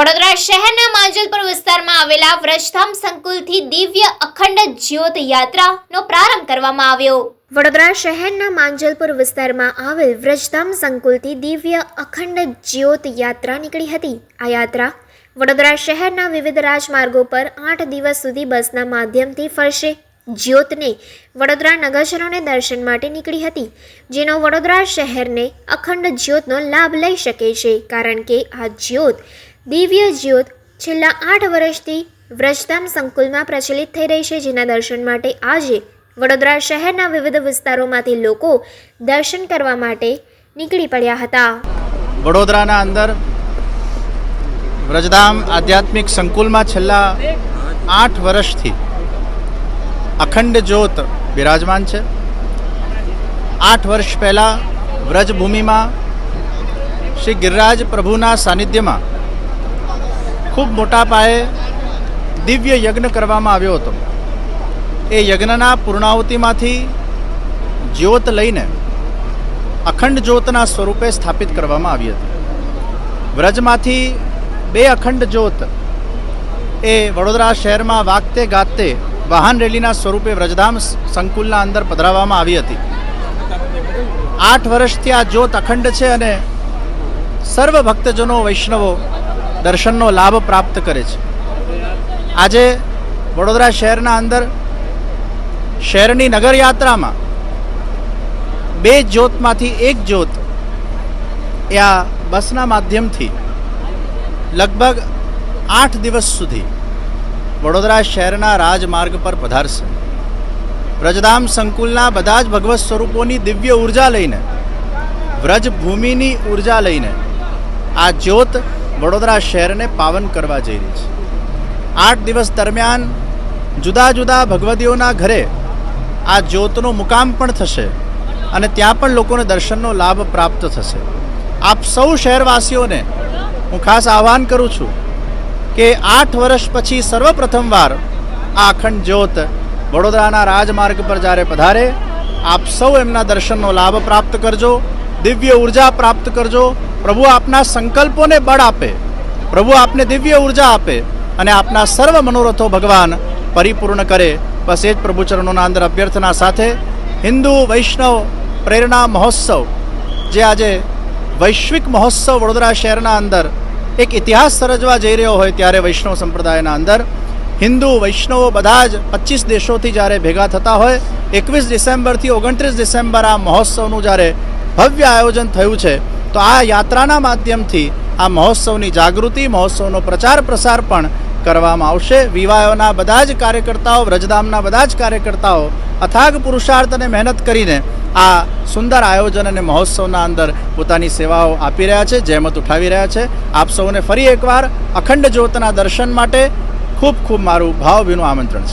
વડોદરા શહેરના માંજલપુર વિસ્તારમાં આવેલા વ્રજધામ સંકુલથી દિવ્ય અખંડ જ્યોત યાત્રાનો પ્રારંભ કરવામાં આવ્યો। વડોદરા શહેરના માંજલપુર વિસ્તારમાં આવેલ વ્રજધામ સંકુલથી દિવ્ય અખંડ જ્યોત યાત્રા નીકળી હતી। આ યાત્રા વડોદરા શહેરના વિવિધ રાજમાર્ગો પર 8 દિવસ સુધી બસના માધ્યમથી ફરશે। જ્યોતને વડોદરા નગરજનોને દર્શન માટે નીકળી હતી, જેનો વડોદરા શહેરને અખંડ જ્યોતનો લાભ લઈ શકે છે, કારણ કે આ જ્યોત દિવ્ય જ્યોત છેલ્લા 8 વર્ષથી વ્રજધામ સંકુલમાં પ્રચલિત થઈ રહી છે, જેના દર્શન માટે આજે વડોદરા શહેરના વિવિધ વિસ્તારોમાંથી લોકો દર્શન કરવા માટે નીકળી પડ્યા હતા। વડોદરાના અંદર વ્રજધામ આધ્યાત્મિક સંકુલમાં છેલ્લા 8 વર્ષથી અખંડ જ્યોત બિરાજમાન છે। 8 વર્ષ પહેલાં વ્રજભૂમિમાં શ્રી ગિરિરાજ પ્રભુના સાનિધ્યમાં ખૂબ મોટા પાયે દિવ્ય યજ્ઞ કરવામાં આવ્યો હતો। એ યજ્ઞના પૂર્ણાહુતિમાંથી જ્યોત લઈને અખંડ જ્યોતના સ્વરૂપે સ્થાપિત કરવામાં આવી હતી। વ્રજમાંથી 2 અખંડ જ્યોત એ વડોદરા શહેરમાં વાગતે ગાતે વાહન રેલીના સ્વરૂપે વ્રજધામ સંકુલના અંદર પધરાવવામાં આવી હતી। 8 વર્ષથી આ જ્યોત અખંડ છે અને સર્વ ભક્તજનો વૈષ્ણવો દર્શનનો લાભ પ્રાપ્ત કરે છે। આજે વડોદરા શહેરના અંદર શહેરની નગરયાત્રામાં 2 જ્યોતમાંથી 1 જ્યોત એ આ બસના માધ્યમથી લગભગ 8 દિવસ સુધી વડોદરા શહેરના રાજમાર્ગ પર પધારશે। વ્રજધામ સંકુલના બધા જ ભગવત સ્વરૂપોની દિવ્ય ઉર્જા લઈને, વ્રજભૂમિની ઉર્જા લઈને આ જ્યોત વડોદરા શહેરને પાવન કરવા જઈ રહી છે। 8 દિવસ દરમિયાન જુદા જુદા ભગવદીઓના ઘરે આ જ્યોતનો મુકામ પણ થશે અને ત્યાં પણ લોકોને દર્શનનો લાભ પ્રાપ્ત થશે। આપ સૌ શહેરવાસીઓને હું ખાસ આહ્વાન કરું છું કે 8 વર્ષ પછી સર્વપ્રથમવાર આ અખંડ જ્યોત વડોદરાના રાજમાર્ગ પર જ્યારે પધારે, આપ સૌ એમના દર્શનનો લાભ પ્રાપ્ત કરજો, દિવ્ય ઉર્જા પ્રાપ્ત કરજો। પ્રભુ આપના સંકલ્પોને બળ આપે, પ્રભુ આપને દિવ્ય ઉર્જા આપે અને આપના સર્વ મનોરથો ભગવાન પરિપૂર્ણ કરે। બસ એ જ પ્રભુ ચરણોના અંદર અભ્યર્થના સાથે હિન્દુ વૈષ્ણવ પ્રેરણા મહોત્સવ, જે આજે વૈશ્વિક મહોત્સવ વડોદરા શહેરના અંદર એક ઇતિહાસ સર્જવા જઈ રહ્યો હોય, ત્યારે વૈષ્ણવ સંપ્રદાયના અંદર હિન્દુ વૈષ્ણવો બધા જ 25 દેશોથી જ્યારે ભેગા થતા હોય, 21 ડિસેમ્બરથી 29 ડિસેમ્બર આ મહોત્સવનું જ્યારે ભવ્ય આયોજન થયું છે, તો આ યાત્રાના માધ્યમથી આ મહોત્સવની જાગૃતિ, મહોત્સવનો પ્રચાર પ્રસાર પણ કરવામાં આવશે। વિવાહોના બધા જ કાર્યકર્તાઓ, વ્રજધામના બધા જ કાર્યકર્તાઓ અથાગ પુરુષાર્થ અને મહેનત કરીને આ સુંદર આયોજન અને મહોત્સવના અંદર પોતાની સેવાઓ આપી રહ્યા છે, જહેમત ઉઠાવી રહ્યા છે। આપ સૌને ફરી એકવાર અખંડ જ્યોતના દર્શન માટે ખૂબ ખૂબ મારું ભાવભીનું આમંત્રણ છે।